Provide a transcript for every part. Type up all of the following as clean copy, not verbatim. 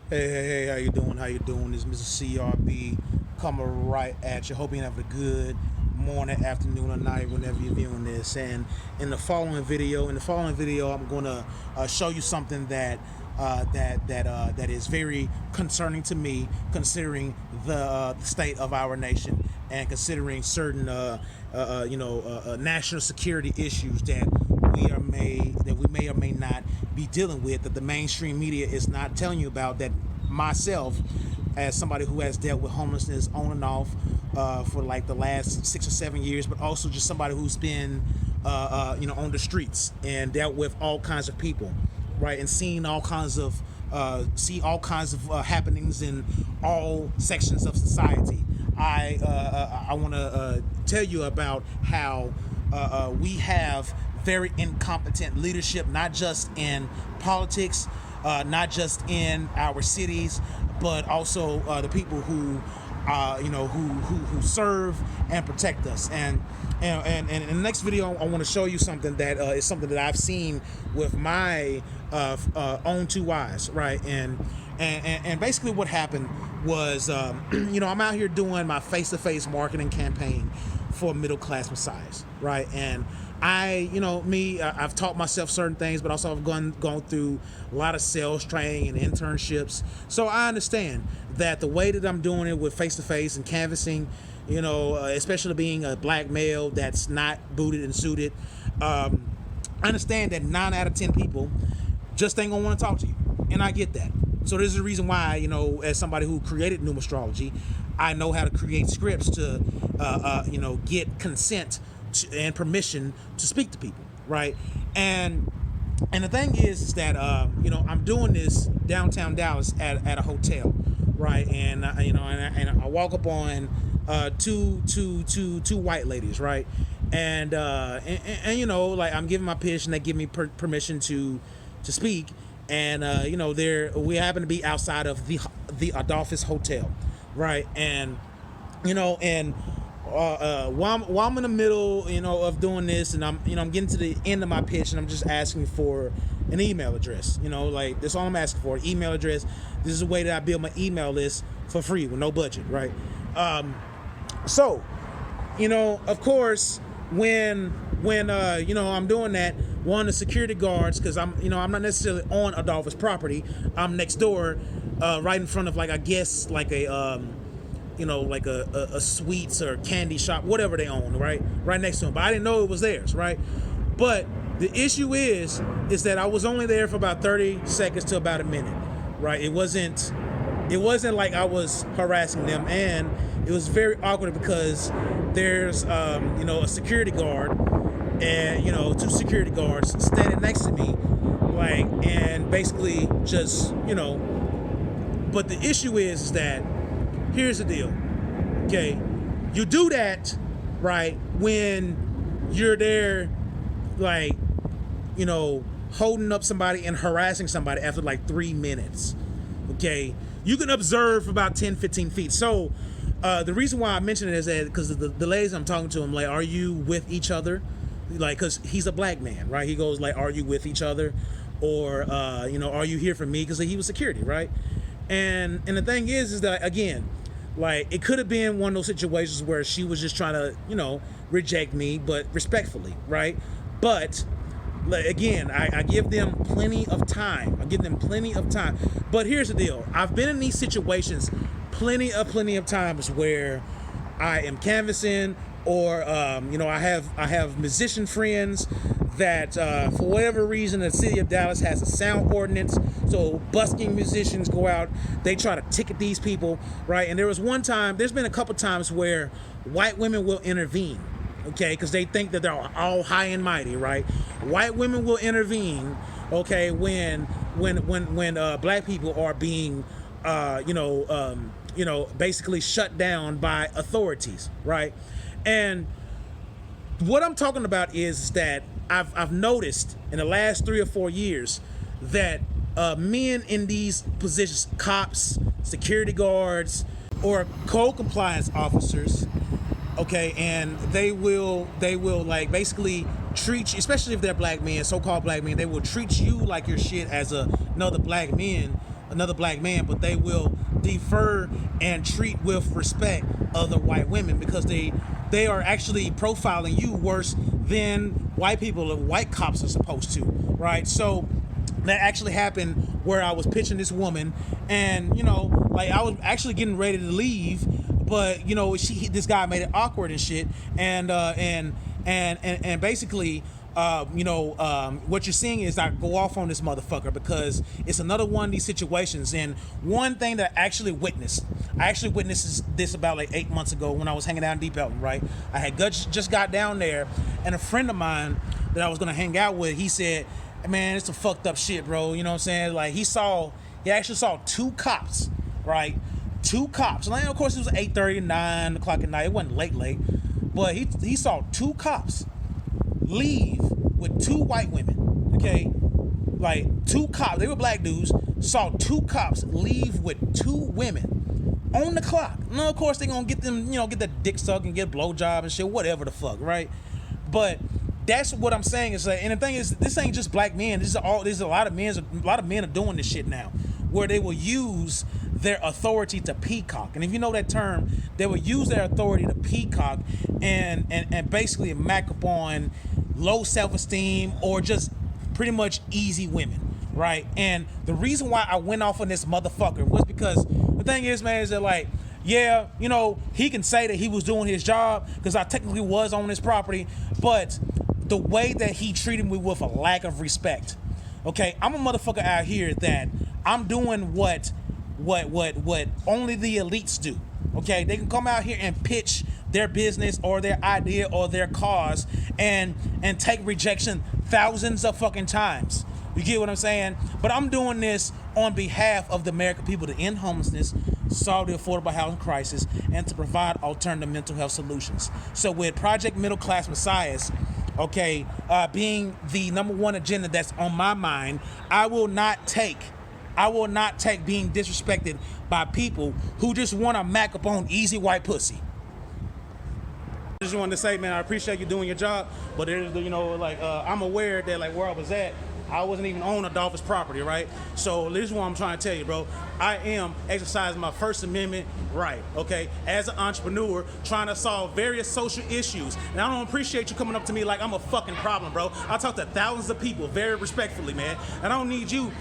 Hey, how you doing? How you doing? This is Mr. CRB coming right at you. Hope you're having a good morning, afternoon, or night whenever you're viewing this. And in the following video, I'm gonna show you something that is very concerning to me, considering the state of our nation and considering certain national security issues that we may or may not be dealing with, that the mainstream media is not telling you about, that myself, as somebody who has dealt with homelessness on and off for like the last 6 or 7 years, but also just somebody who's been on the streets and dealt with all kinds of people, right, and seen all kinds of happenings in all sections of society. I want to tell you about how we have very incompetent leadership, not just in politics, not just in our cities, but also the people who who serve and protect us. And in the next video, I want to show you something that is something that I've seen with my own two eyes, right? And basically what happened was, I'm out here doing my face-to-face marketing campaign for middle class messiahs, right? And I've taught myself certain things, but also I've gone through a lot of sales training and internships. So I understand that the way that I'm doing it with face-to-face and canvassing, especially being a black male that's not booted and suited, I understand that 9 out of 10 people just ain't gonna want to talk to you, and I get that. So this is the reason why, as somebody who created numerology, I know how to create scripts to, get consent and permission to speak to people, right? And the thing is that I'm doing this downtown Dallas at a hotel, right? And I walk up on two white ladies, right? And like I'm giving my pitch, and they give me permission to speak. And we happen to be outside of the Adolphus Hotel, right? And while I'm in the middle, of doing this, and I'm getting to the end of my pitch, and I'm just asking for an email address. Like that's all I'm asking for, an email address. This is a way that I build my email list for free with no budget, right? So, of course, when I'm doing that, one of the security guards, because I'm not necessarily on Adolphus property, I'm next door, right in front of like a sweets or candy shop, whatever they own, right next to them. But I didn't know it was theirs, right? But the issue is that I was only there for about 30 seconds to about a minute, right? It wasn't like I was harassing them, and it was very awkward because there's a security guard and 2 security guards standing next to me, like, and basically just but the issue is that, here's the deal, okay? You do that, right, when you're there, like, holding up somebody and harassing somebody after like 3 minutes, okay? You can observe for about 10, 15 feet. So the reason why I mention it is that because the ladies I'm talking to, I'm like, are you with each other? Like, because he's a black man, right? He goes like, are you with each other? Or, are you here for me? Because he was security, right? And the thing is that, again, like, it could have been one of those situations where she was just trying to, reject me, but respectfully, right? But again, I give them plenty of time. But here's the deal. I've been in these situations plenty of times where I am canvassing, or I have musician friends that for whatever reason the city of Dallas has a sound ordinance, so busking musicians go out, they try to ticket these people, right? And there's been a couple times where white women will intervene, okay, because they think that they're all high and mighty, right? White women will intervene, okay, when black people are being basically shut down by authorities, right? And what I'm talking about is that I've noticed in the last 3 or 4 years that men in these positions, cops, security guards, or code compliance officers, okay, and they will like basically treat you, especially if they're black men, so-called black men, they will treat you like your shit as another black man, another black man, but they will defer and treat with respect other white women because they are actually profiling you worse than white people or white cops are supposed to, right? So that actually happened where I was pitching this woman, and like I was actually getting ready to leave, but this guy made it awkward and shit, and basically what you're seeing is I go off on this motherfucker because it's another one of these situations. And one thing that I actually witnessed this about like 8 months ago when I was hanging out in Deep Elton, right? I had just got down there, and a friend of mine that I was gonna hang out with, he said, man, it's some fucked up shit, bro. You know what I'm saying? Like he actually saw 2 cops, right? 2 cops. And of course it was 8:30, 9 o'clock at night. It wasn't late, but he saw 2 cops leave with 2 white women, okay? Like 2 cops, they were black dudes, saw 2 cops leave with 2 women on the clock. Now, of course, they gonna get them, get the dick sucked and get a blowjob and shit, whatever the fuck, right? But that's what I'm saying is like, and the thing is, this ain't just black men. There's a lot of men are doing this shit now, where they will use their authority to peacock. And if you know that term, they will use their authority to peacock and basically mac upon low self-esteem or just pretty much easy women, right? And the reason why I went off on this motherfucker was because the thing is, man, is that like, yeah, he can say that he was doing his job because I technically was on his property, but the way that he treated me with a lack of respect. Okay, I'm a motherfucker out here that I'm doing what only the elites do. Okay, they can come out here and pitch their business or their idea or their cause and take rejection thousands of fucking times. You get what I'm saying? But I'm doing this on behalf of the American people to end homelessness, solve the affordable housing crisis, and to provide alternative mental health solutions. So with Project Middle Class Messiahs, okay, being the number one agenda that's on my mind, I will not take being disrespected by people who just want to mac upon easy white pussy. I just wanted to say, man, I appreciate you doing your job, but there's, I'm aware that like where I was at, I wasn't even on Adolphus property, right? So this is what I'm trying to tell you, bro. I am exercising my First Amendment right, okay? As an entrepreneur, trying to solve various social issues. And I don't appreciate you coming up to me like I'm a fucking problem, bro. I talk to thousands of people very respectfully, man. And I don't need you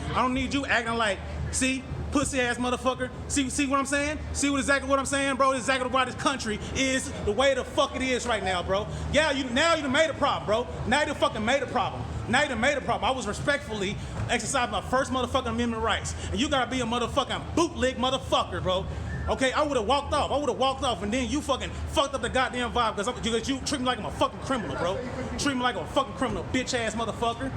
acting like, see, pussy ass motherfucker. See what I'm saying? See exactly what I'm saying, bro? Exactly why this country is the way the fuck it is right now, bro. Yeah, you done made a problem, bro. Now you done fucking made a problem. I was respectfully exercising my First motherfucking Amendment rights. And you gotta be a motherfucking bootleg motherfucker, bro. Okay, I would have walked off, and then you fucking fucked up the goddamn vibe because you treat me like I'm a fucking criminal, bro. Treat me like a fucking criminal, bitch ass motherfucker.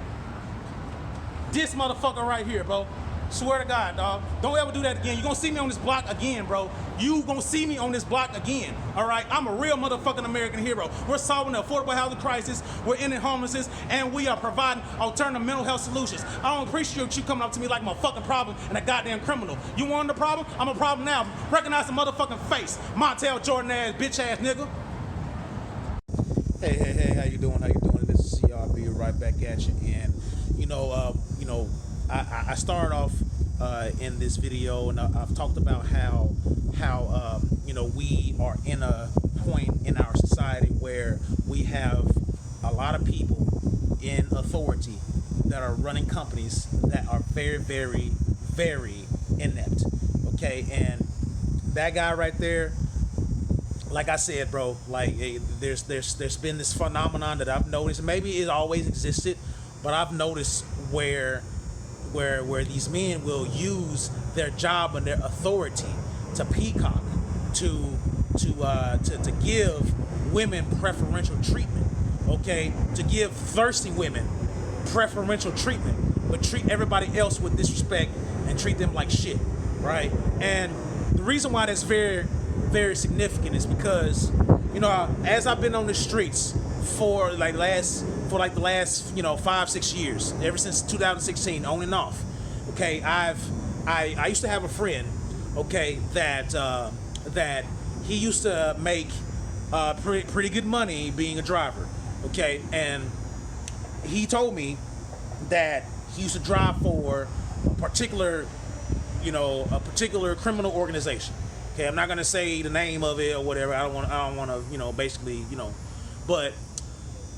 This motherfucker right here, bro. Swear to God, dog. Don't ever do that again. You're gonna see me on this block again, bro. You gonna see me on this block again, all right? I'm a real motherfucking American hero. We're solving the affordable housing crisis, we're ending homelessness, and we are providing alternative mental health solutions. I don't appreciate you coming up to me like I'm a fucking problem and a goddamn criminal. You want the problem? I'm a problem now. Recognize the motherfucking face. Montel Jordan ass, bitch ass nigga. Hey, how you doing? This is CRB right back at you. And, I started off in this video, and I've talked about how we are in a point in our society where we have a lot of people in authority that are running companies that are very, very, very inept. Okay, and that guy right there, like I said, bro, like there's been this phenomenon that I've noticed. Maybe it always existed, but I've noticed where these men will use their job and their authority to peacock, to give women preferential treatment, okay, to give thirsty women preferential treatment, but treat everybody else with disrespect and treat them like shit, right? And the reason why that's very, very significant is because, as I've been on the streets for the last 5-6 years, ever since 2016, on and off. Okay, I used to have a friend, okay, that he used to make pretty good money being a driver, okay, and he told me that he used to drive for a particular a particular criminal organization. Okay, I'm not gonna say the name of it or whatever. I don't want to, basically, but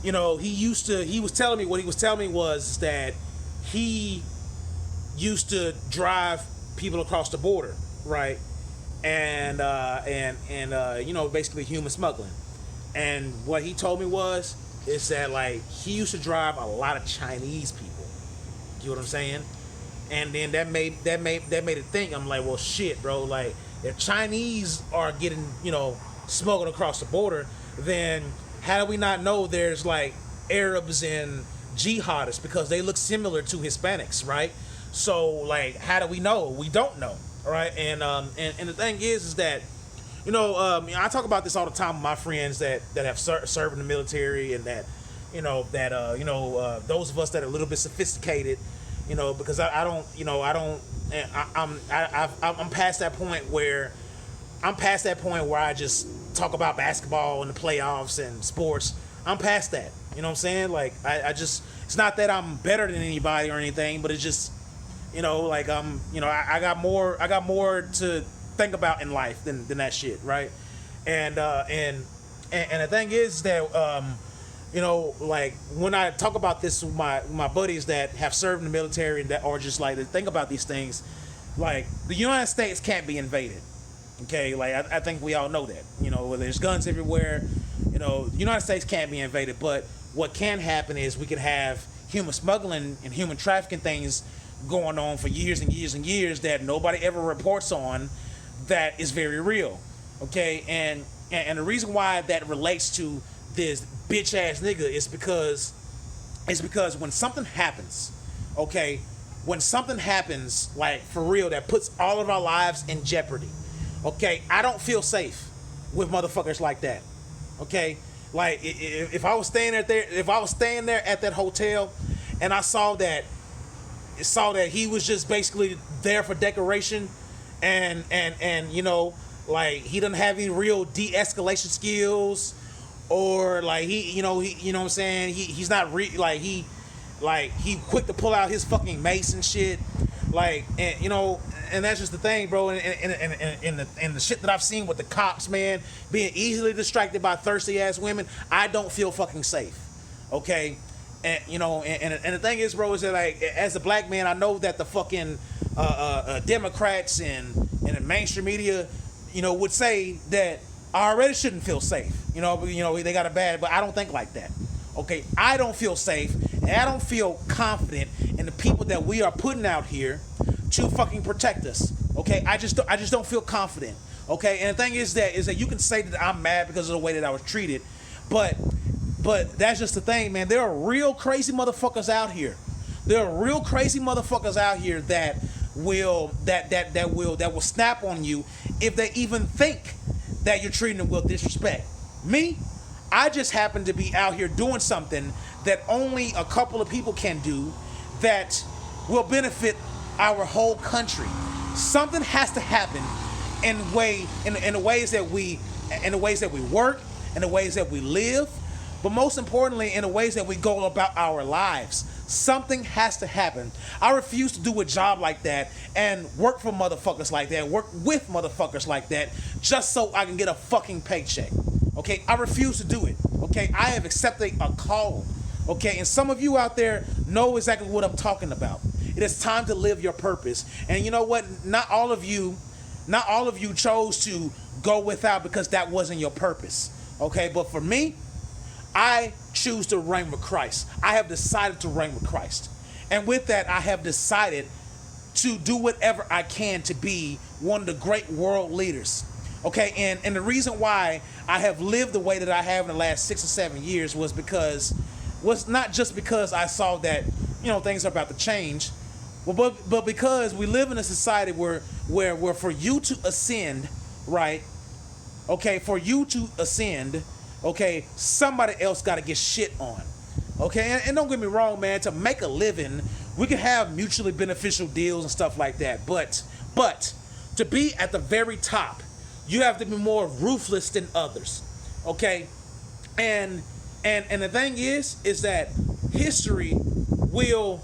he was telling me, what he was telling me was that he used to drive people across the border, right? And basically human smuggling. And what he told me is that, like, he used to drive a lot of Chinese people. You know what I'm saying? And then that made it think. I'm like, well, shit, bro. Like, if Chinese are getting, smuggled across the border, then how do we not know there's, like, Arabs and jihadists, because they look similar to Hispanics, right? So, like, how do we know? We don't know, right? And the thing is that, I talk about this all the time with my friends that have served in the military, and that, those of us that are a little bit sophisticated, because I'm past that point where I just talk about basketball and the playoffs and sports. I'm past that. You know what I'm saying? Like, I just, it's not that I'm better than anybody or anything, but it's just, like, I got more to think about in life than that shit, right? And the thing is that, like, when I talk about this with my buddies that have served in the military and that are just like to think about these things, like, the United States can't be invaded. Okay, like, I think we all know that. There's guns everywhere. The United States can't be invaded, but what can happen is we could have human smuggling and human trafficking things going on for years and years and years that nobody ever reports on, that is very real. Okay, and the reason why that relates to this bitch ass nigga is because when something happens, okay, like, for real, that puts all of our lives in jeopardy, okay, I don't feel safe with motherfuckers like that. Okay, like, if I was staying there at that hotel, and I saw that he was just basically there for decoration, and like, he doesn't have any real de-escalation skills, or like he what I'm saying, he's not he quick to pull out his fucking mace and shit, like, and that's just the thing, bro. And the shit that I've seen with the cops, man, being easily distracted by thirsty ass women, I don't feel fucking safe. Okay, and and the thing is, bro, is that, like, as a black man, I know that the fucking Democrats and the mainstream media, would say that I already shouldn't feel safe. They got a bad, but I don't think like that. Okay, I don't feel safe, and I don't feel confident in the people that we are putting out here to fucking protect us. Okay, I just don't feel confident. Okay, and the thing is that you can say that I'm mad because of the way that I was treated, but that's just the thing, man. There are real crazy motherfuckers out here. There are real crazy motherfuckers out here that will snap on you if they even think that you're treating them with disrespect. Me, I just happen to be out here doing something that only a couple of people can do that will benefit our whole country. Something has to happen in the ways that we work, in the ways that we live, but most importantly, in the ways that we go about our lives. Something has to happen. I refuse to do a job like that and work for motherfuckers like that, work with motherfuckers like that, just so I can get a fucking paycheck. Okay, I refuse to do it. Okay, I have accepted a call. Okay, and some of you out there know exactly what I'm talking about. It is time to live your purpose. And you know what? Not all of you chose to go without because that wasn't your purpose. Okay, but for me, I choose to reign with Christ. I have decided to reign with Christ. And with that, I have decided to do whatever I can to be one of the great world leaders. Okay, and the reason why I have lived the way that I have in the last 6 or 7 years was not just because I saw that, things are about to change, but because we live in a society where for you to ascend, right? Okay, for you to ascend, okay, somebody else got to get shit on. Okay, and don't get me wrong, man, to make a living, we can have mutually beneficial deals and stuff like that, but to be at the very top, you have to be more ruthless than others. Okay, and the thing is that history will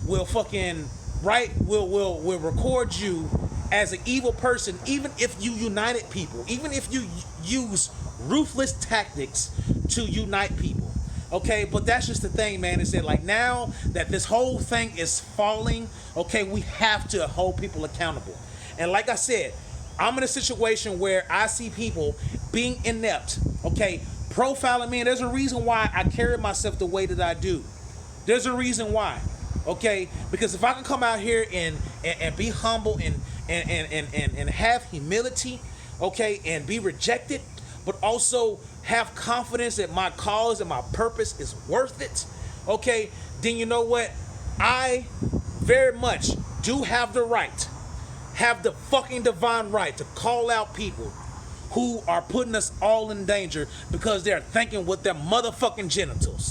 will fucking will record you as an evil person, even if you united people, even if you use ruthless tactics to unite people. Okay, but that's just the thing, man, is that like now that this whole thing is falling, okay, we have to hold people accountable. And like I said, I'm in a situation where I see people being inept, okay, profiling me, and there's a reason why I carry myself the way that I do. There's a reason why, okay, because if I can come out here and be humble and have humility, okay, and be rejected, but also have confidence that my cause and my purpose is worth it, okay, then you know what? I very much do have the right, have the fucking divine right to call out people who are putting us all in danger because they're thinking with their motherfucking genitals.